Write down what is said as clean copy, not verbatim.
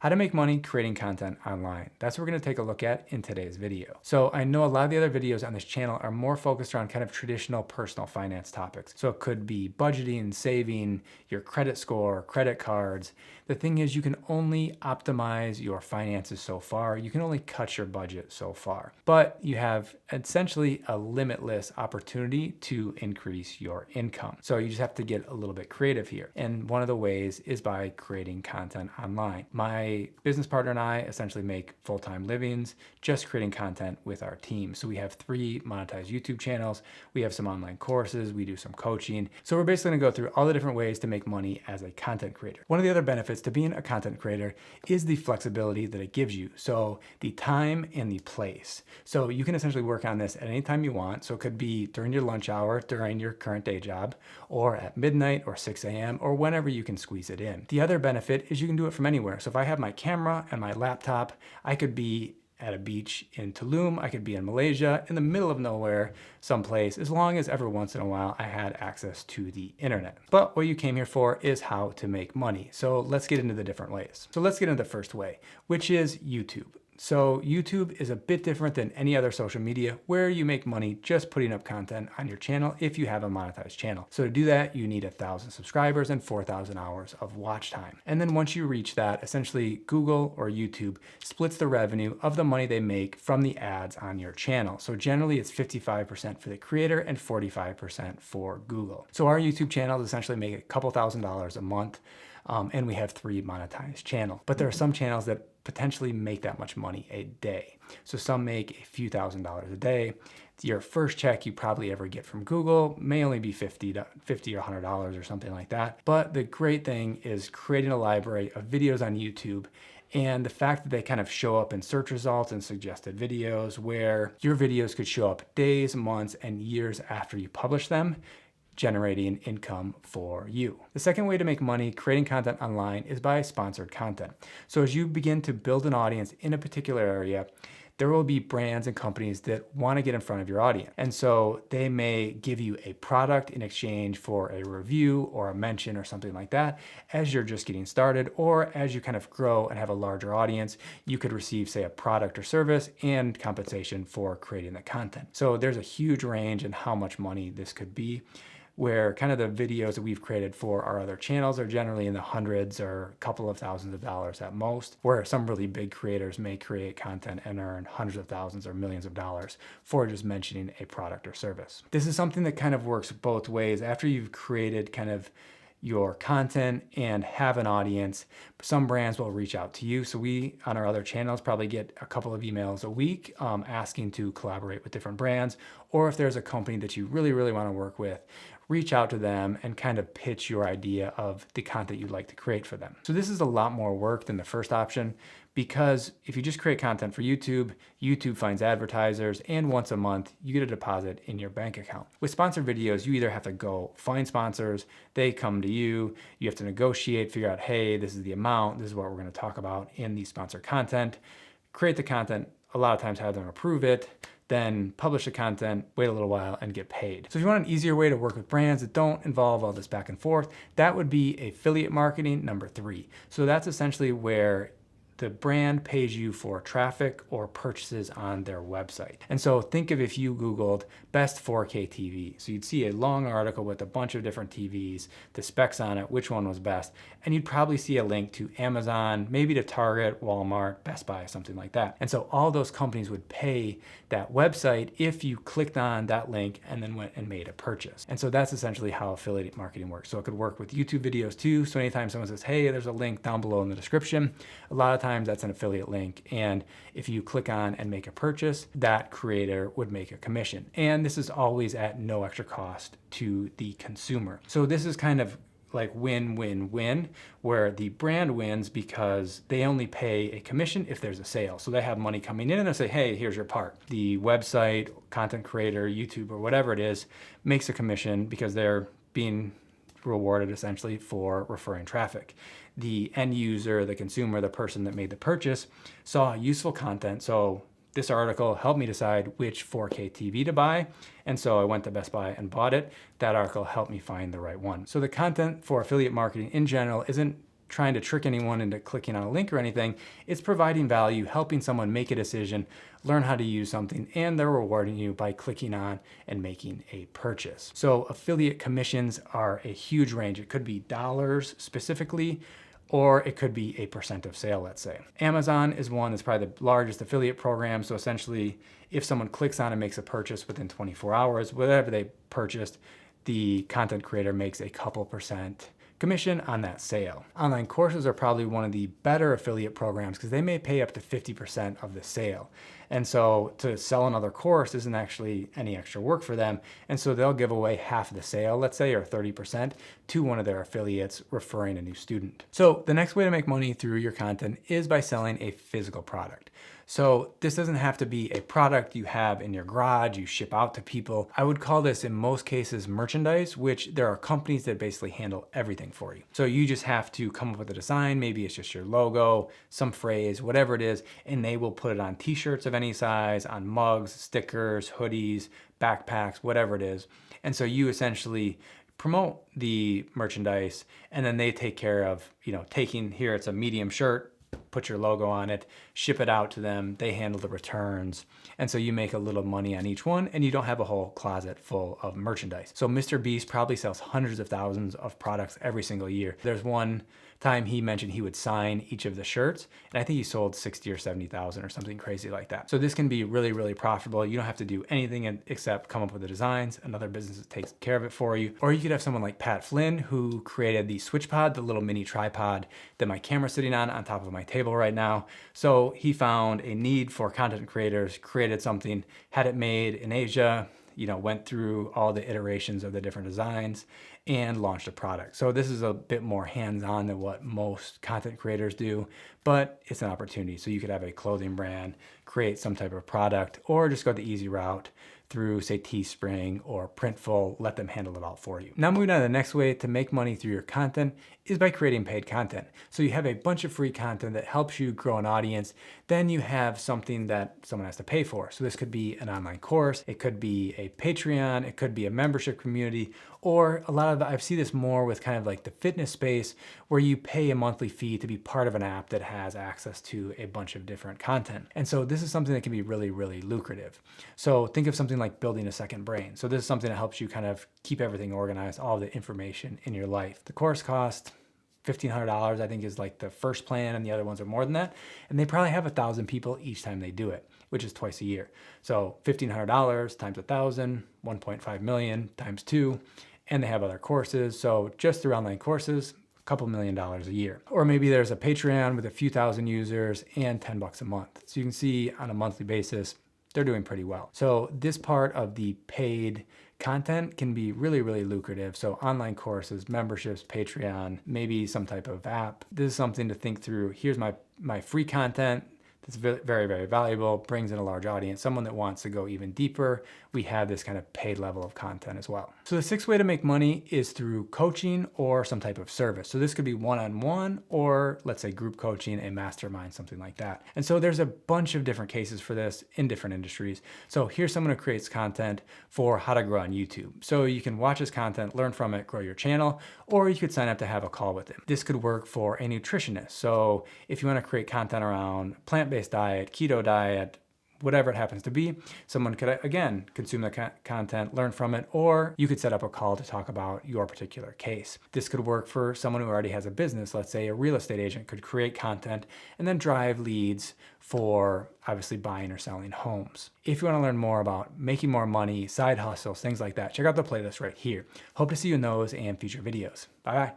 How to make money creating content online. That's what we're going to take a look at in today's video. So I know a lot of the other videos on this channel are more focused around kind of traditional personal finance topics. So it could be budgeting, saving, your credit score, credit cards. The thing is, you can only optimize your finances so far. You can only cut your budget so far, but you have essentially a limitless opportunity to increase your income. So you just have to get a little bit creative here. And one of the ways is by creating content online. My business partner and I essentially make full-time livings just creating content with our team. So we have 3 monetized YouTube channels. We have some online courses. We do some coaching. So we're basically gonna go through all the different ways to make money as a content creator. One of the other benefits to being a content creator is the flexibility that it gives you. So the time and the place. So you can essentially work on this at any time you want. So it could be during your lunch hour, during your current day job, or at midnight or 6 a.m. or whenever you can squeeze it in. The other benefit is you can do it from anywhere. So if I have my camera and my laptop, I could be at a beach in Tulum, I could be in Malaysia, in the middle of nowhere, someplace, as long as every once in a while I had access to the internet. But what you came here for is how to make money. So let's get into the different ways. So let's get into the first way, which is YouTube. So YouTube is a bit different than any other social media where you make money just putting up content on your channel if you have a monetized channel. So to do that, you need 1,000 subscribers and 4,000 hours of watch time. And then once you reach that, essentially Google or YouTube splits the revenue of the money they make from the ads on your channel. So generally it's 55% for the creator and 45% for Google. So our YouTube channels essentially make a couple $1,000s a month. And we have 3 monetized channels. But there are some channels that potentially make that much money a day. So some make a few $1,000s a day. Your first check you probably ever get from Google may only be $50 or $100 or something like that. But the great thing is creating a library of videos on YouTube and the fact that they kind of show up in search results and suggested videos where your videos could show up days, months, and years after you publish them, generating income for you. The second way to make money creating content online is by sponsored content. So as you begin to build an audience in a particular area, there will be brands and companies that want to get in front of your audience. And so they may give you a product in exchange for a review or a mention or something like that as you're just getting started, or as you kind of grow and have a larger audience, you could receive, say, a product or service and compensation for creating the content. So there's a huge range in how much money this could be, where kind of the videos that we've created for our other channels are generally in the hundreds or a couple of thousands of dollars at most, where some really big creators may create content and earn hundreds of thousands or millions of dollars for just mentioning a product or service. This is something that kind of works both ways. After you've created kind of your content and have an audience, some brands will reach out to you. So we, on our other channels, probably get a couple of emails a week asking to collaborate with different brands. Or if there's a company that you really, really want to work with, reach out to them and kind of pitch your idea of the content you'd like to create for them. So this is a lot more work than the first option, because if you just create content for YouTube, YouTube finds advertisers, and once a month, you get a deposit in your bank account. With sponsored videos, you either have to go find sponsors, they come to you, you have to negotiate, figure out, hey, this is the amount, this is what we're gonna talk about in the sponsored content, create the content, a lot of times have them approve it, then publish the content, wait a little while, and get paid. So if you want an easier way to work with brands that don't involve all this back and forth, that would be affiliate marketing number 3. So that's essentially where the brand pays you for traffic or purchases on their website. And so think of if you Googled best 4K TV. So you'd see a long article with a bunch of different TVs, the specs on it, which one was best, and you'd probably see a link to Amazon, maybe to Target, Walmart, Best Buy, something like that. And so all those companies would pay that website if you clicked on that link and then went and made a purchase. And so that's essentially how affiliate marketing works. So it could work with YouTube videos too. So anytime someone says, hey, there's a link down below in the description, a lot of times that's an affiliate link. And if you click on and make a purchase, that creator would make a commission. And this is always at no extra cost to the consumer. So this is kind of like win-win-win, where the brand wins because they only pay a commission if there's a sale. So they have money coming in and they say, hey, here's your part. The website, content creator, YouTube, or whatever it is, makes a commission because they're being rewarded essentially for referring traffic. The end user, the consumer, the person that made the purchase saw useful content. So this article helped me decide which 4K TV to buy. And so I went to Best Buy and bought it. That article helped me find the right one. So the content for affiliate marketing in general isn't trying to trick anyone into clicking on a link or anything. It's providing value, helping someone make a decision, learn how to use something, and they're rewarding you by clicking on and making a purchase. So affiliate commissions are a huge range. It could be dollars specifically, or it could be a % of sale, let's say. Amazon is one that's probably the largest affiliate program. So essentially, if someone clicks on and makes a purchase within 24 hours, whatever they purchased, the content creator makes a couple % commission on that sale. Online courses are probably one of the better affiliate programs because they may pay up to 50% of the sale. And so to sell another course isn't actually any extra work for them. And so they'll give away half of the sale, let's say, or 30% to one of their affiliates referring a new student. So the next way to make money through your content is by selling a physical product. So this doesn't have to be a product you have in your garage, you ship out to people. I would call this in most cases merchandise, which there are companies that basically handle everything for you. So you just have to come up with a design, maybe it's just your logo, some phrase, whatever it is, and they will put it on t-shirts of any size, on mugs, stickers, hoodies, backpacks, whatever it is. And so you essentially promote the merchandise and then they take care of, taking, here it's a medium shirt, put your logo on it, ship it out to them, they handle the returns. And so you make a little money on each one and you don't have a whole closet full of merchandise. So Mr. Beast probably sells hundreds of thousands of products every single year. There's one time he mentioned he would sign each of the shirts, and I think he sold 60 or 70,000 or something crazy like that. So this can be really, really profitable. You don't have to do anything except come up with the designs. Another business takes care of it for you. Or you could have someone like Pat Flynn, who created the SwitchPod, the little mini tripod that my camera's sitting on top of my table right now. So he found a need for content creators, created something, had it made in Asia, went through all the iterations of the different designs and launched a product. So this is a bit more hands-on than what most content creators do, but it's an opportunity. So you could have a clothing brand, create some type of product, or just go the easy route through, say, Teespring or Printful, let them handle it all for you. Now moving on to the next way to make money through your content is by creating paid content. So you have a bunch of free content that helps you grow an audience. Then you have something that someone has to pay for. So this could be an online course, it could be a Patreon, it could be a membership community, or a lot of I've seen this more with kind of like the fitness space where you pay a monthly fee to be part of an app that has access to a bunch of different content. And so this is something that can be really, really lucrative. So think of something like building a second brain. So this is something that helps you kind of keep everything organized, all the information in your life. The course cost $1,500, I think, is like the first plan, and the other ones are more than that. And they probably have 1,000 people each time they do it, which is twice a year. So $1,500 times 1,000, 1.5 million times 2, and they have other courses. So just through online courses, a couple $1 million a year. Or maybe there's a Patreon with a few thousand users and $10 a month. So you can see on a monthly basis, they're doing pretty well. So this part of the paid content can be really, really lucrative. So online courses, memberships, Patreon, maybe some type of app. This is something to think through. Here's my free content that's very, very valuable, brings in a large audience, someone that wants to go even deeper. We have this kind of paid level of content as well. So the sixth way to make money is through coaching or some type of service. So this could be one-on-one or let's say group coaching, a mastermind, something like that. And so there's a bunch of different cases for this in different industries. So here's someone who creates content for how to grow on YouTube. So you can watch his content, learn from it, grow your channel, or you could sign up to have a call with him. This could work for a nutritionist. So if you want to create content around plant-based diet, keto diet, whatever it happens to be, someone could, again, consume the content, learn from it, or you could set up a call to talk about your particular case. This could work for someone who already has a business. Let's say a real estate agent could create content and then drive leads for obviously buying or selling homes. If you want to learn more about making more money, side hustles, things like that, check out the playlist right here. Hope to see you in those and future videos. Bye-bye.